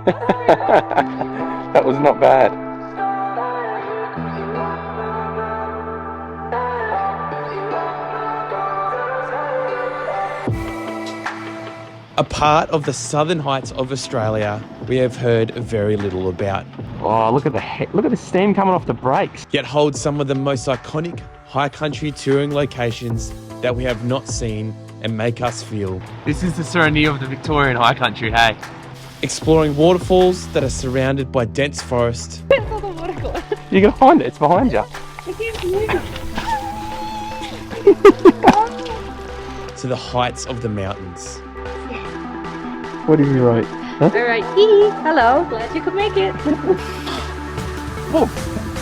That was not bad. A part of the southern heights of Australia we have heard very little about. Oh, look at the steam coming off the brakes. Yet holds some of the most iconic high country touring locations that we have not seen and make us feel. This is the serenity of the Victorian high country, hey? Exploring waterfalls that are surrounded by dense forest. Where's all the water gone? You're gonna find it, it's behind you. To the heights of the mountains. What did you write? Huh? Alright, hello, glad you could make it. Oh,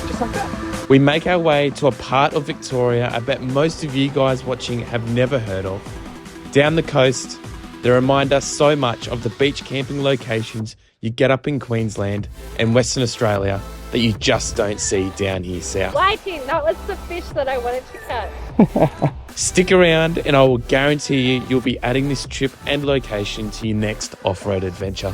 just like that. We make our way to a part of Victoria I bet most of you guys watching have never heard of. Down the coast, they remind us so much of the beach camping locations you get up in Queensland and Western Australia that you just don't see down here south. Whiting, that was the fish that I wanted to catch. Stick around and I will guarantee you'll be adding this trip and location to your next off-road adventure.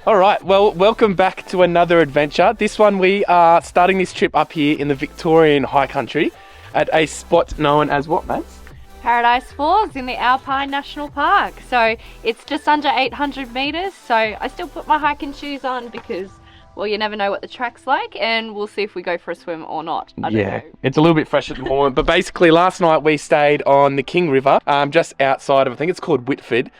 All right, well, welcome back to another adventure. This one we are starting this trip up here in the Victorian high country at a spot known as what, mates? Paradise Falls in the Alpine National Park. So it's just under 800 meters. So I still put my hiking shoes on because, well, you never know what the track's like, and we'll see if we go for a swim or not. I don't know. It's a little bit fresh at the moment, but basically last night we stayed on the King River, just outside of, I think it's called Whitford.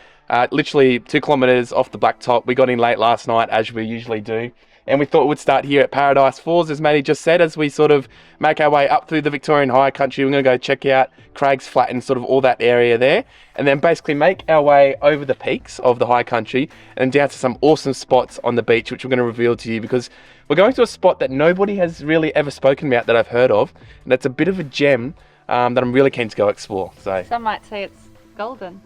Literally 2 kilometres off the blacktop. We got in late last night, as we usually do. And we thought we'd start here at Paradise Falls, as Maddie just said, as we sort of make our way up through the Victorian high country. We're going to go check out Craig's Flat and sort of all that area there. And then basically make our way over the peaks of the high country and down to some awesome spots on the beach, which we're going to reveal to you, because we're going to a spot that nobody has really ever spoken about that I've heard of. And that's a bit of a gem that I'm really keen to go explore. So Some might say it's golden.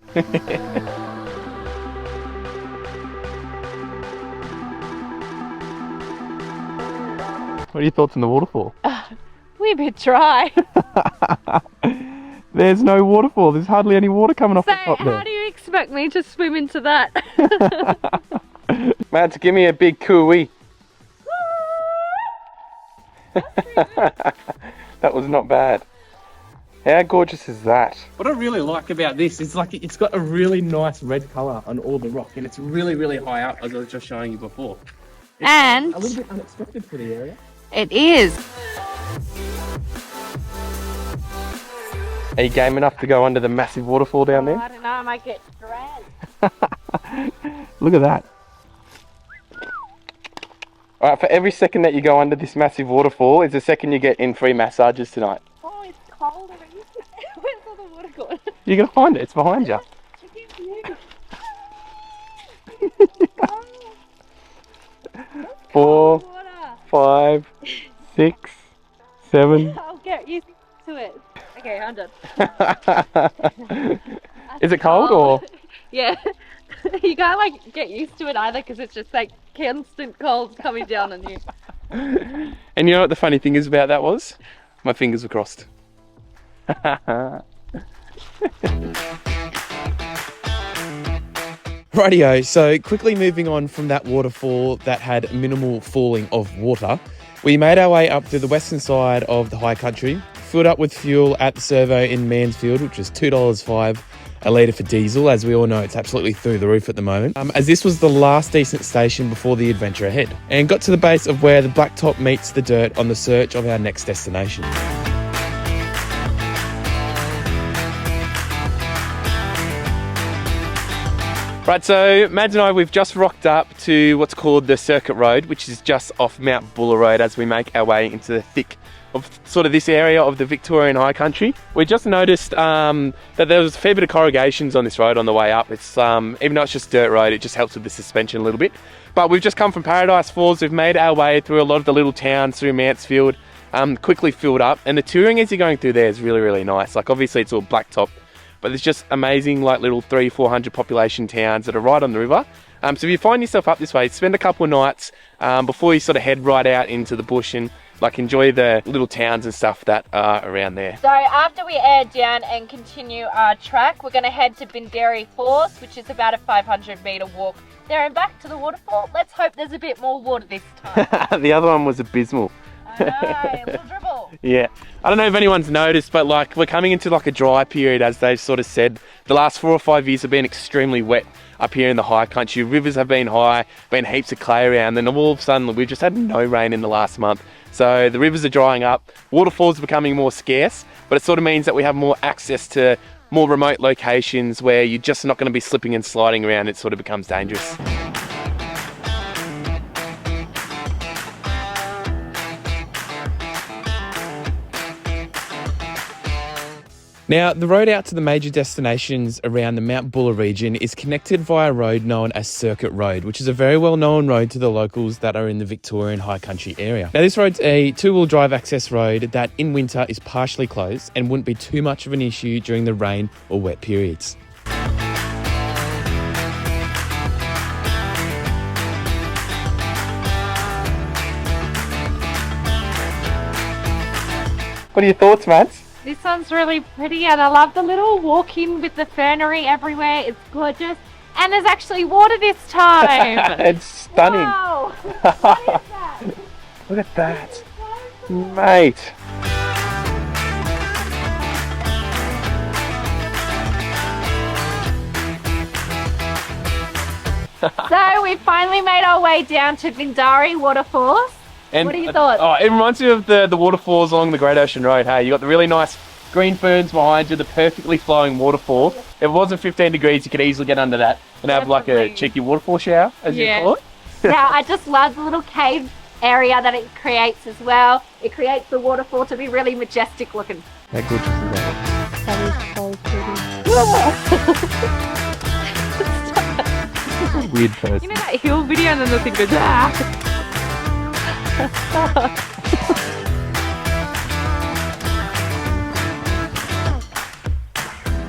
What are your thoughts on the waterfall? We're a bit dry. There's no waterfall. There's hardly any water coming off So the top there. how do you expect me to swim into that? Mads, give me a big cooey. That was not bad. How gorgeous is that? What I really like about this is like it's got a really nice red colour on all the rock, and it's really, really high up, as I was just showing you before. It's And a little bit unexpected for the area. it is. Are you game enough to go under the massive waterfall down there? I don't know, I might get dragged. Look at that. Alright, for every second that you go under this massive waterfall is a second you get in free massages tonight. Oh, it's cold already. Where's all the water gone? You're going to find it, it's behind you. Four, Water. 5, 6, 7. I'll get used to it. Okay, I'm done. Is it cold or? Yeah. You can't like get used to it either because it's just like constant cold coming down on you. And you know what the funny thing is about that was? My fingers were crossed. Rightio, so quickly moving on from that waterfall that had minimal falling of water, we made our way up through the western side of the high country, filled up with fuel at the servo in Mansfield, which was $2.05 a litre for diesel. As we all know, it's absolutely through the roof at the moment, as this was the last decent station before the adventure ahead, and got to the base of where the blacktop meets the dirt on the search of our next destination. Right, so Mads and I, we've just rocked up to what's called the Circuit Road, which is just off Mount Buller Road as we make our way into the thick of sort of this area of the Victorian high country. We just noticed that there was a fair bit of corrugations on this road on the way up. It's even though it's just dirt road, it just helps with the suspension a little bit. But we've just come from Paradise Falls. We've made our way through a lot of the little towns through Mansfield, quickly filled up. And the touring as you're going through there is really, really nice. Like obviously it's all blacktop, but there's just amazing like little 300-400 population towns that are right on the river. So if you find yourself up this way, spend a couple of nights before you sort of head right out into the bush and like enjoy the little towns and stuff that are around there. So after we air down and continue our track, we're going to head to Bindaree Falls, which is about a 500-metre walk there and back to the waterfall. Let's hope there's a bit more water this time. The other one was abysmal. I know, a little dribble. Yeah, I don't know if anyone's noticed, but like we're coming into like a dry period, as they've sort of said. The last 4 or 5 years have been extremely wet up here in the high country. Rivers have been high, been heaps of clay around, then all of a sudden we've just had no rain in the last month. So the rivers are drying up, waterfalls are becoming more scarce, but it sort of means that we have more access to more remote locations where you're just not going to be slipping and sliding around. It sort of becomes dangerous. Now, the road out to the major destinations around the Mount Buller region is connected via a road known as Circuit Road, which is a very well-known road to the locals that are in the Victorian High Country area. Now, this road's a two-wheel drive access road that in winter is partially closed and wouldn't be too much of an issue during the rain or wet periods. What are your thoughts, Mads? This one's really pretty, and I love the little walk-in with the fernery everywhere. It's gorgeous. And there's actually water this time. It's stunning. Wow. What is that? Look at that. Mate. So we finally made our way down to Bindaree Waterfalls. And, what are your thoughts? Oh, it reminds me of the waterfalls along the Great Ocean Road. Hey, you got the really nice green ferns behind you, the perfectly flowing waterfall. If it wasn't 15 degrees, you could easily get under that and have like a cheeky waterfall shower, as you call it. Yeah, I just love the little cave area that it creates as well. It creates the waterfall to be really majestic looking. How good is that? That is so pretty. Weird person. You know that hill video and then the thing goes, ah.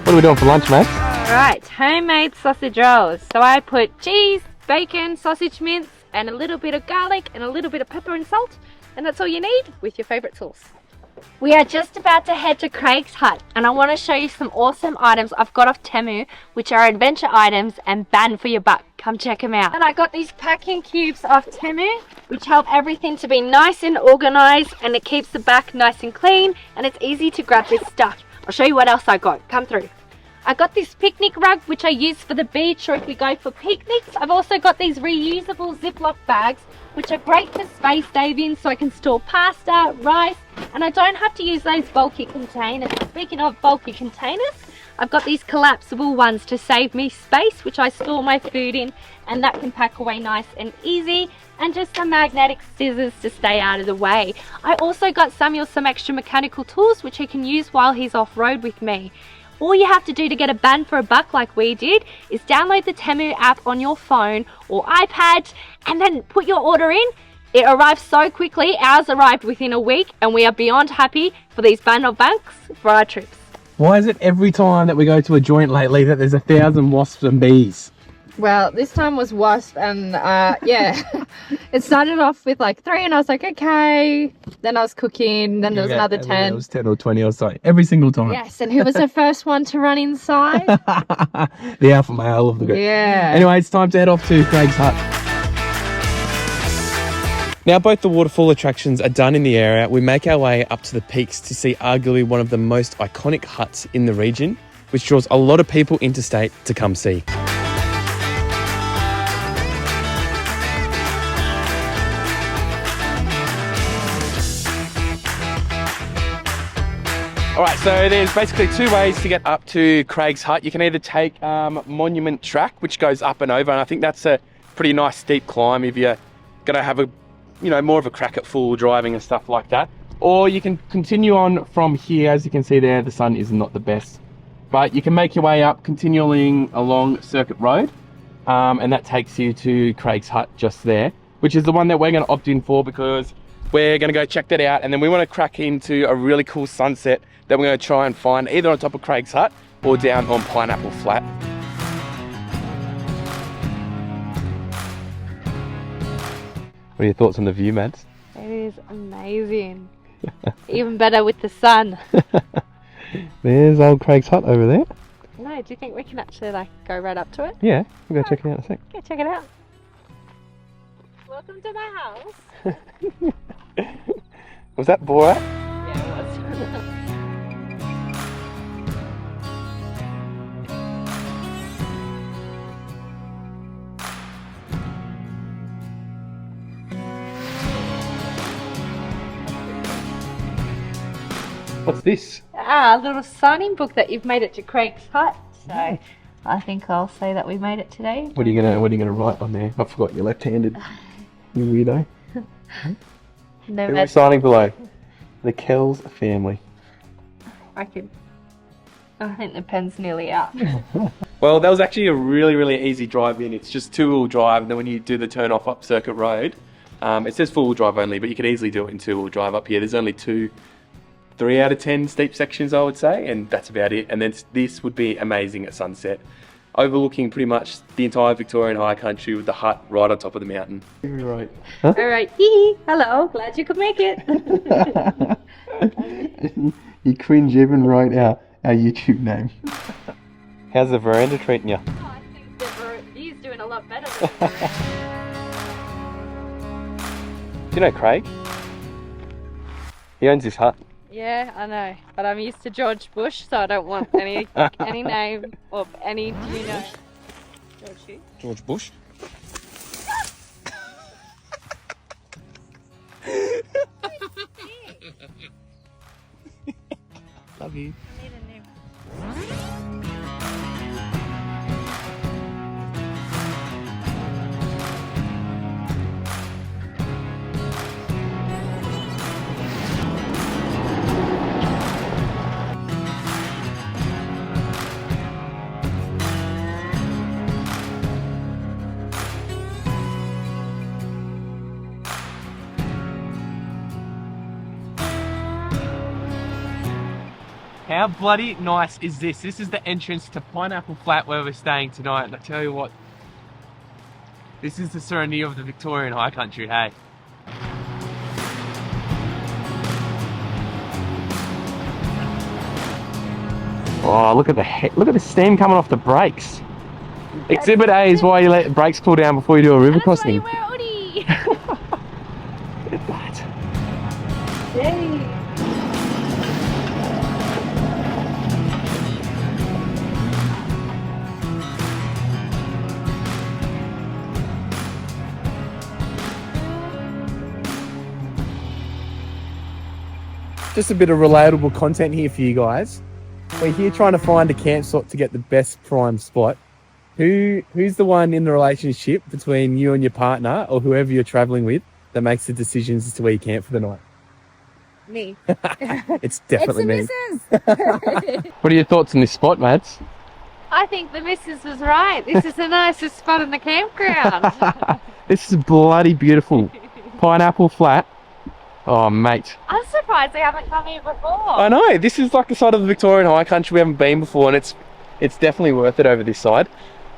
What are we doing for lunch, mate? Alright, homemade sausage rolls. So I put cheese, bacon, sausage mince, and a little bit of garlic and a little bit of pepper and salt. And that's all you need with your favourite sauce. We are just about to head to Craig's Hut, and I want to show you some awesome items I've got off Temu, which are adventure items and bang for your buck. Come check them out. And I got these packing cubes off Temu, which help everything to be nice and organised, and it keeps the back nice and clean, and it's easy to grab this stuff. I'll show you what else I got. Come through. I got this picnic rug, which I use for the beach or if we go for picnics. I've also got these reusable Ziploc bags, which are great for space saving, so I can store pasta, rice, and I don't have to use those bulky containers. Speaking of bulky containers, I've got these collapsible ones to save me space, which I store my food in, and that can pack away nice and easy, and just some magnetic scissors to stay out of the way. I also got Samuel some extra mechanical tools, which he can use while he's off-road with me. All you have to do to get a bang for a buck like we did is download the Temu app on your phone or iPad and then put your order in. It arrives so quickly. Ours arrived within a week, and we are beyond happy for these bang of banks for our trips. Why is it every time that we go to a joint lately that there's 1,000 wasps and bees? Well, this time was wasp, and yeah, it started off with like 3, and I was like, okay. Then I was cooking, then there was another 10. It was 10 or 20 or so, every single time. Yes, and who was the first one to run inside? The alpha male of the group. Yeah. Anyway, it's time to head off to Craig's Hut. Now both the waterfall attractions are done in the area. We make our way up to the peaks to see arguably one of the most iconic huts in the region, which draws a lot of people interstate to come see. Alright, so there's basically 2 ways to get up to Craig's Hut. You can either take Monument Track, which goes up and over, and I think that's a pretty nice steep climb if you're going to have a, more of a crack at full driving and stuff like that. Or you can continue on from here. As you can see there, the sun is not the best. But you can make your way up, continuing along Circuit Road, and that takes you to Craig's Hut just there, which is the one that we're going to opt in for because we're going to go check that out, and then we want to crack into a really cool sunset that we're going to try and find either on top of Craig's Hut or down on Pineapple Flat. What are your thoughts on the view, Mads? It is amazing. Even better with the sun. There's old Craig's hut over there. No, do you think we can actually like go right up to it? Yeah, we'll go check it out in a sec. Go check it out. Welcome to my house. Was that Borat? Yeah, it was. What's this? A little signing book that you've made it to Craig's hut. So I think I'll say that we made it today. What are you gonna write on there? I forgot you're left-handed. You weirdo. No, Who are we signing below? The Kells family. I think the pen's nearly out. Well, that was actually a really easy drive in. It's just two-wheel drive, and then when you do the turn off up Circuit Road, it says four-wheel drive only, but you could easily do it in two-wheel drive up here. There's only 3 out of 10 steep sections, I would say, and that's about it. And then this would be amazing at sunset, overlooking pretty much the entire Victorian high country with the hut right on top of the mountain. Right. Huh? All right. Hello. Glad you could make it. You cringe even right now. Our YouTube name. How's the veranda treating you? Oh, I think the view's doing a lot better than the Do you know Craig? He owns this hut. Yeah, I know. But I'm used to George Bush, so I don't want any name of any. Do you know George Bush? Love you. How bloody nice is this? This is the entrance to Pineapple Flat where we're staying tonight, and I tell you what, this is the serenity of the Victorian high country, hey? Oh, look at the steam coming off the brakes. Exhibit A is why you let the brakes cool down before you do a river crossing. That's why you wear a hoodie. Look at that. Yay. Just a bit of relatable content here for you guys. We're here trying to find a campsite to get the best prime spot. Who's the one in the relationship between you and your partner or whoever you're traveling with that makes the decisions as to where you camp for the night? Me. It's definitely me. Missus. What are your thoughts on this spot, Mads? I think the missus was right. This is the nicest spot in the campground. This is bloody beautiful. Pineapple Flat. Oh, mate. I'm surprised they haven't come here before. I know. This is like the side of the Victorian high country we haven't been before, and it's definitely worth it over this side.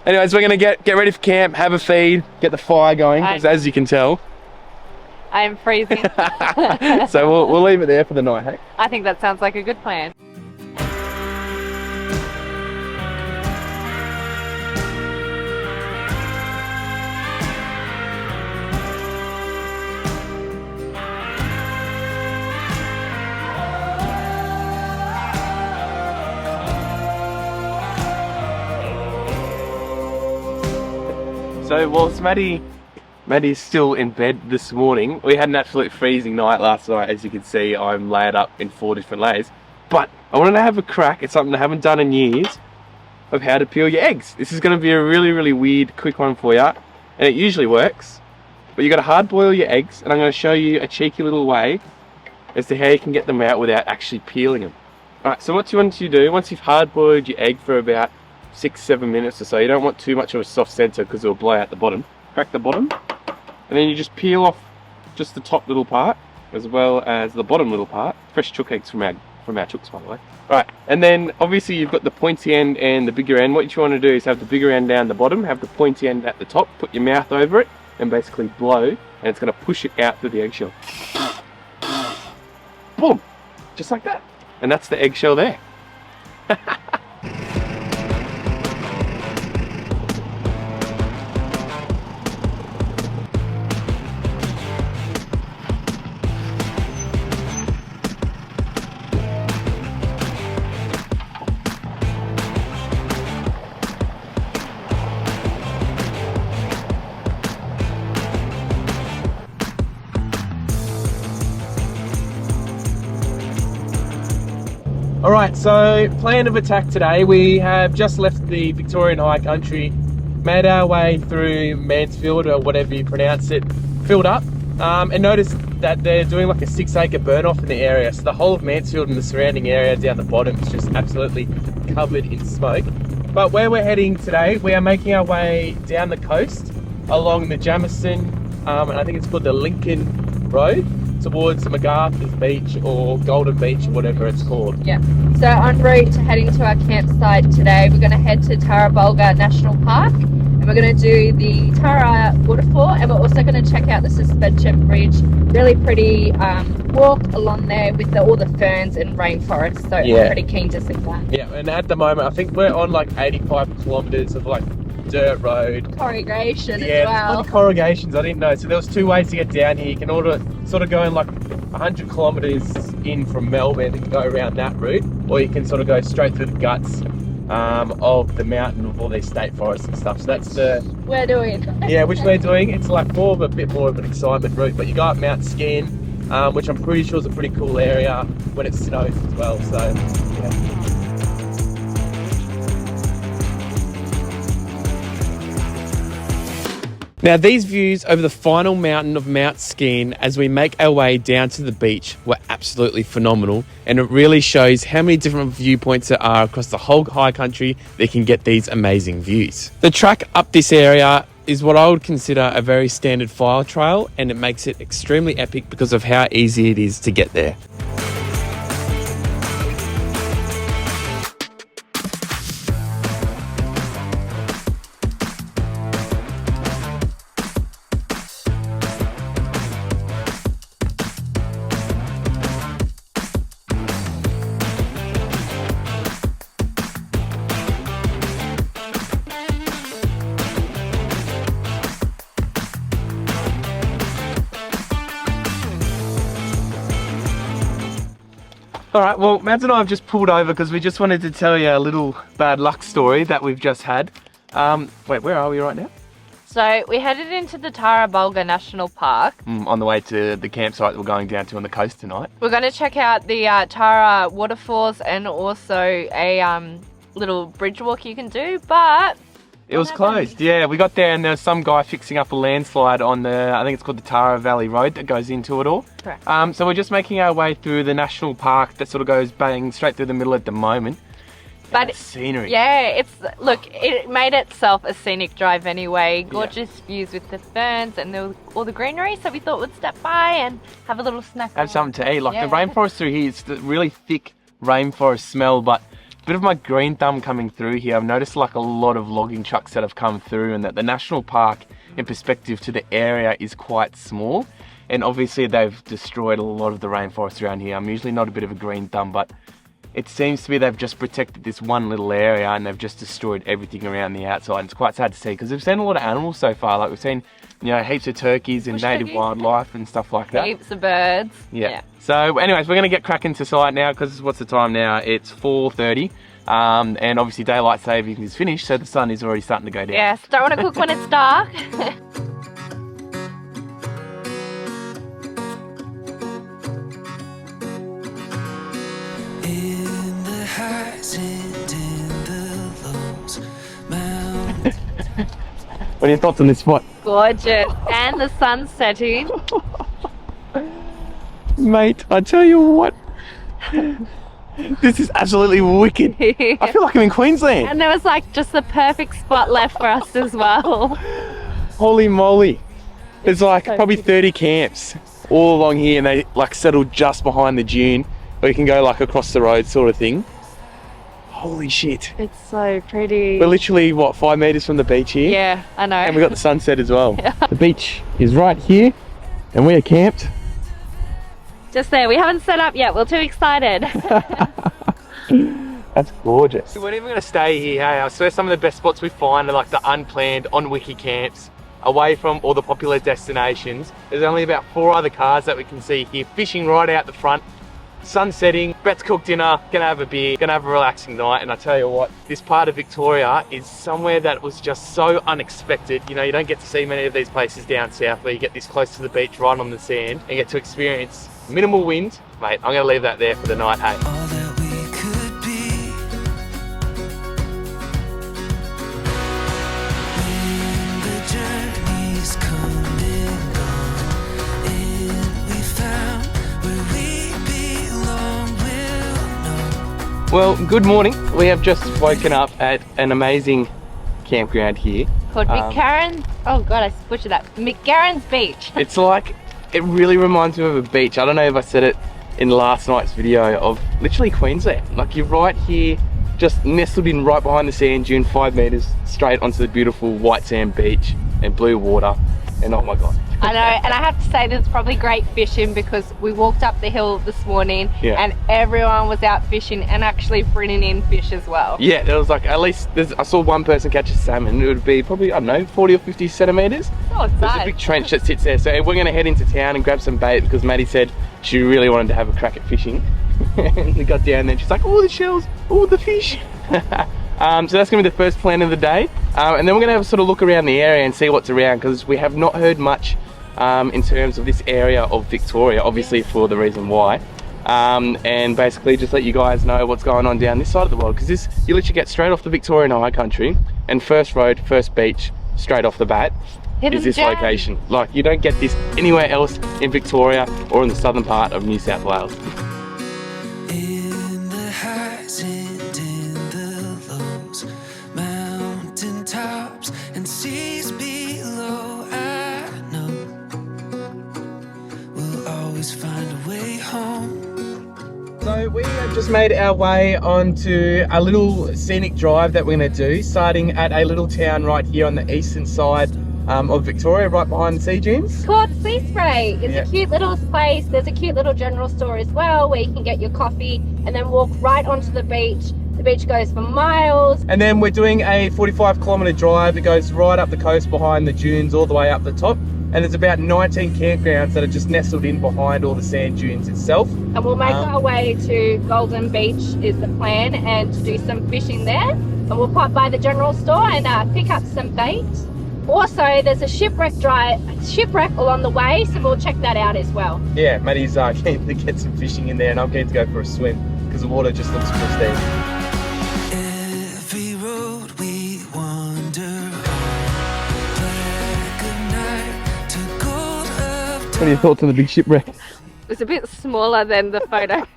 Anyways, we're going to get ready for camp, have a feed, get the fire going, because as you can tell, I am freezing. so we'll leave it there for the night, hey? I think that sounds like a good plan. So whilst Maddie's still in bed this morning, we had an absolute freezing night last night. As you can see, I'm layered up in 4 different layers. But I wanted to have a crack at something I haven't done in years, of how to peel your eggs. This is going to be a really weird, quick one for you, and it usually works. But you got to hard boil your eggs, and I'm going to show you a cheeky little way as to how you can get them out without actually peeling them. Alright, so what you want to do, once you've hard boiled your egg for about 6-7 minutes or so, you don't want too much of a soft center because it'll blow out the bottom. Crack the bottom, and then you just peel off just the top little part as well as the bottom little part. Fresh chook eggs from our chooks, by the way. Right, and then obviously you've got the pointy end and the bigger end. What you want to do is have the bigger end down the bottom, have the pointy end at the top, put your mouth over it, and basically blow, and it's going to push it out through the eggshell. Boom! Just like that. And that's the eggshell there. Alright, so plan of attack today. We have just left the Victorian High Country, made our way through Mansfield, or whatever you pronounce it, filled up, and noticed that they're doing like a 6-acre burn off in the area. So the whole of Mansfield and the surrounding area down the bottom is just absolutely covered in smoke. But where we're heading today, we are making our way down the coast along the Jamison, and I think it's called the Lincoln Road, towards MacArthur's Beach or Golden Beach or whatever it's called. Yeah. So en route to heading to our campsite today, we're going to head to Tarabulga National Park, and we're going to do the Tara waterfall, and we're also going to check out the suspension bridge. Really pretty walk along there with all the ferns and rainforest. So Yeah. I'm pretty keen to see that. Yeah, and at the moment I think we're on like 85 kilometers of like dirt road. Corrugation Yeah, as well. there's corrugations, I didn't know. So there was 2 ways to get down here. You can sort of go in like 100 kilometers in from Melbourne and go around that route, or you can sort of go straight through the guts of the mountain with all these state forests and stuff. So that's the We're doing. which we're doing. It's like a bit more of an excitement route, but you go up Mount Scan, which I'm pretty sure is a pretty cool area when it snows as well. So yeah. Now these views over the final mountain of Mount Skene as we make our way down to the beach were absolutely phenomenal, and it really shows how many different viewpoints there are across the whole high country that can get these amazing views. The track up this area is what I would consider a very standard file trail, and it makes it extremely epic because of how easy it is to get there. All right, well, Mads and I have just pulled over because we just wanted to tell you a little bad luck story that we've just had. Wait, where are we right now? So we headed into the Tarabulga National Park. On the way to the campsite that we're going down to on the coast tonight. We're going to check out the Tara waterfalls and also a little bridge walk you can do, but It was closed, yeah. We got there and there was some guy fixing up a landslide on the, I think it's called the Tara Valley Road that goes into it all. Correct. So we're just making our way through the national park that sort of goes bang straight through the middle at the moment. But the scenery. Yeah, it made itself a scenic drive anyway. Gorgeous views with the ferns and all the greenery. So we thought we'd step by and have a little snack. Have something to eat. Like the rainforest through here, it's the really thick rainforest smell, but a bit of my green thumb coming through here. I've noticed like a lot of logging trucks that have come through, and that the national park in perspective to the area is quite small. And obviously they've destroyed a lot of the rainforest around here. I'm usually not a bit of a green thumb, but it seems to be they've just protected this one little area and they've just destroyed everything around the outside. And it's quite sad to see because we've seen a lot of animals so far. Like we've seen, you know, heaps of turkeys and native wildlife and stuff like that. Heaps of birds. Yeah. So anyways, we're going to get cracking to site now because what's the time now? It's 4:30. And obviously daylight saving is finished, so the sun is already starting to go down. Yes, don't want to cook when it's dark. What are your thoughts on this spot? Gorgeous. And the sun's setting. Mate, I tell you what. This is absolutely wicked. I feel like I'm in Queensland. And there was like just the perfect spot left for us as well. Holy moly. There's like probably 30 camps all along here, and they like settle just behind the dune, or you can go like across the road sort of thing. Holy shit. It's so pretty. We're literally, what, 5 meters from the beach here? Yeah, I know. And we got the sunset as well. Yeah. The beach is right here, and we are camped. Just there. We haven't set up yet. We're too excited. That's gorgeous. We're not even going to stay here, hey? I swear some of the best spots we find are like the unplanned on-wiki camps, away from all the popular destinations. There's only about 4 other cars that we can see here, fishing right out the front. Sun setting, about to cook dinner, gonna have a beer, gonna have a relaxing night. And I tell you what, this part of Victoria is somewhere that was just so unexpected. You know, you don't get to see many of these places down south where you get this close to the beach, right on the sand, and get to experience minimal wind. Mate, I'm gonna leave that there for the night, hey. All that we could be. When the journey's come and gone, and we found where we belong, we'll know. Well, good morning. We have just woken up at an amazing campground here. Called McCarran. Oh god, I butchered that. McGarren's Beach. It's like, it really reminds me of a beach. I don't know if I said it in last night's video, of literally Queensland. Like, you're right here, just nestled in right behind the sand dune, 5 meters straight onto the beautiful white sand beach and blue water. And oh my god. I know, and I have to say there's probably great fishing because we walked up the hill this morning and everyone was out fishing and actually bringing in fish as well. Yeah, there was like, at least, I saw one person catch a salmon. It would be probably, I don't know, 40 or 50 centimeters. Oh, it's There's a big trench that sits there. So we're going to head into town and grab some bait because Maddie said she really wanted to have a crack at fishing. And we got down there and she's like, oh, the shells, oh, the fish. So that's going to be the first plan of the day. And then we're going to have a sort of look around the area and see what's around, because we have not heard much in terms of this area of Victoria, obviously for the reason why. And basically just let you guys know what's going on down this side of the world, because this, you literally get straight off the Victorian High Country and first road, first beach, straight off the bat is this location. Like, you don't get this anywhere else in Victoria or in the southern part of New South Wales. In the highs and in the lows, mountain tops and seas below, I know we'll always find a way home. So we have just made our way onto a little scenic drive that we're going to do, starting at a little town right here on the eastern side of Victoria, right behind the sea dunes. It's called Sea Spray. It's a cute little place. There's a cute little general store as well where you can get your coffee and then walk right onto the beach. The beach goes for miles. And then we're doing a 45-kilometre drive that goes right up the coast behind the dunes all the way up the top. And there's about 19 campgrounds that are just nestled in behind all the sand dunes itself. And we'll make our way to Golden Beach is the plan, and to do some fishing there. And we'll pop by the general store and pick up some bait. Also, there's a shipwreck along the way, so we'll check that out as well. Yeah, Maddie's keen to get some fishing in there, and I'm keen to go for a swim because the water just looks pristine. Every road we wander on, black of night to gold of What are your thoughts on the big shipwreck? It's a bit smaller than the photos.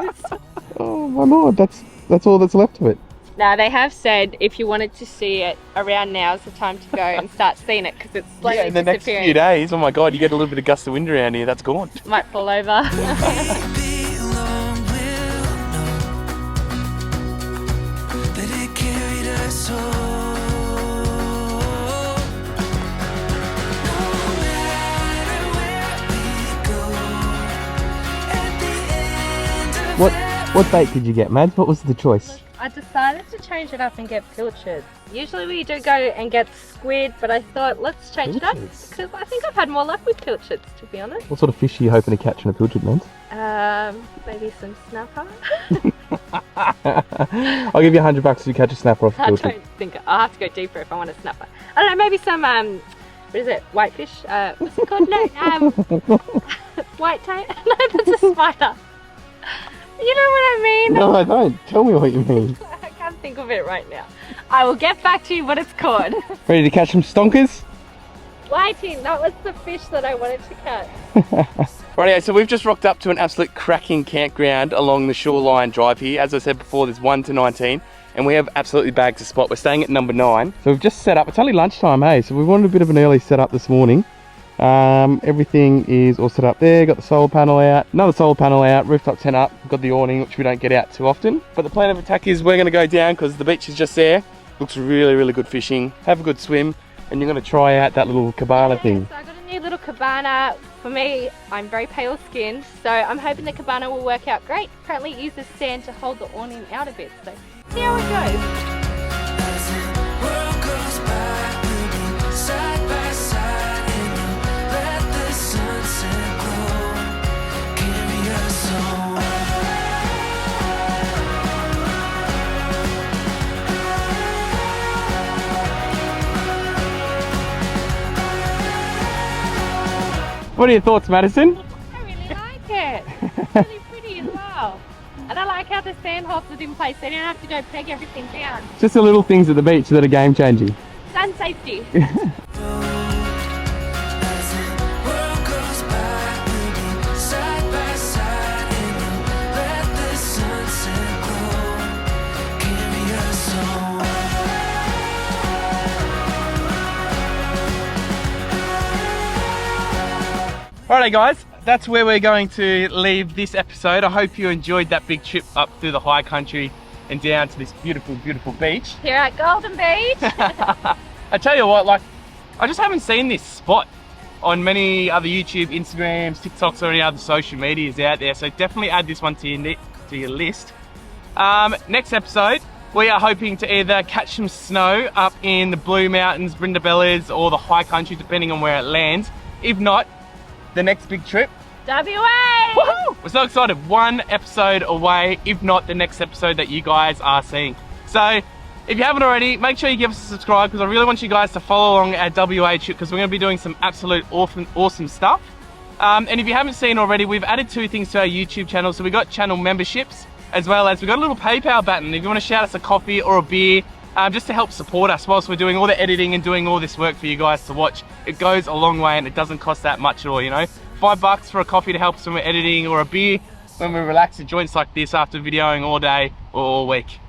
Oh my lord, that's all that's left of it. Now, they have said if you wanted to see it around now is the time to go and start seeing it, because it's slowly in the next few days, oh my god, you get a little bit of gust of wind around here, that's gone. Might fall over. belong, we'll know that it carried us home. No matter where we go, at the end of What bait did you get, Mads? What was the choice? I decided to change it up and get pilchards. Usually we do go and get squid, but I thought let's change it up because I think I've had more luck with pilchards, to be honest. What sort of fish are you hoping to catch in a pilchard, Mads? Maybe some snapper. I'll give you $100 if you catch a snapper off a I pilchard. don't think I'll have to go deeper if I want a snapper. I don't know, maybe some what is it? Whitefish? What's it called? No, whitetail? No, that's a spider. You know what I mean? No, I don't. Tell me what you mean. I can't think of it right now. I will get back to you what it's called. Ready to catch some stonkers? Whiting, that was the fish that I wanted to catch. Rightio, so we've just rocked up to an absolute cracking campground along the Shoreline drive here. As I said before, there's 1 to 19, and we have absolutely bagged a spot. We're staying at number 9. So we've just set up. It's only lunchtime, hey? So we wanted a bit of an early setup this morning. Everything is all set up there. Got the solar panel out, another solar panel out, rooftop tent up. Got the awning, which we don't get out too often. But the plan of attack is we're going to go down because the beach is just there. Looks really, really good fishing. Have a good swim, and you're going to try out that little cabana thing. So I got a new little cabana. For me, I'm very pale skinned, so I'm hoping the cabana will work out great. Apparently it uses sand to hold the awning out a bit, so see how it goes. As the world goes by, we'll be side by side, and let the sunset glow carry us home. What are your thoughts, Madison? I really like it. It's really pretty as well. And I like how the sand holds it in place, so you don't have to go peg everything down. Just the little things at the beach that are game changing. Sun safety. As the world goes by, we'll be side by side, and let the sunset glow carry us home. Alrighty guys, that's where we're going to leave this episode. I hope you enjoyed that big trip up through the high country and down to this beautiful, beautiful beach. Here at Golden Beach. I tell you what, like, I just haven't seen this spot on many other YouTube, Instagrams, TikToks, or any other social medias out there. So definitely add this one to your list. Next episode, we are hoping to either catch some snow up in the Blue Mountains, Bindaree, or the high country, depending on where it lands. If not, the next big trip. WA! Woohoo! We're so excited. One episode away, if not the next episode that you guys are seeing. So, if you haven't already, make sure you give us a subscribe, because I really want you guys to follow along our WA trip, because we're going to be doing some absolute awesome stuff. And if you haven't seen already, we've added 2 things to our YouTube channel. So we got channel memberships, as well as we got a little PayPal button. If you want to shout us a coffee or a beer, just to help support us whilst we're doing all the editing and doing all this work for you guys to watch. It goes a long way, and it doesn't cost that much at all, you know. $5 for a coffee to help us when we're editing, or a beer when we relax at joints like this after videoing all day or all week.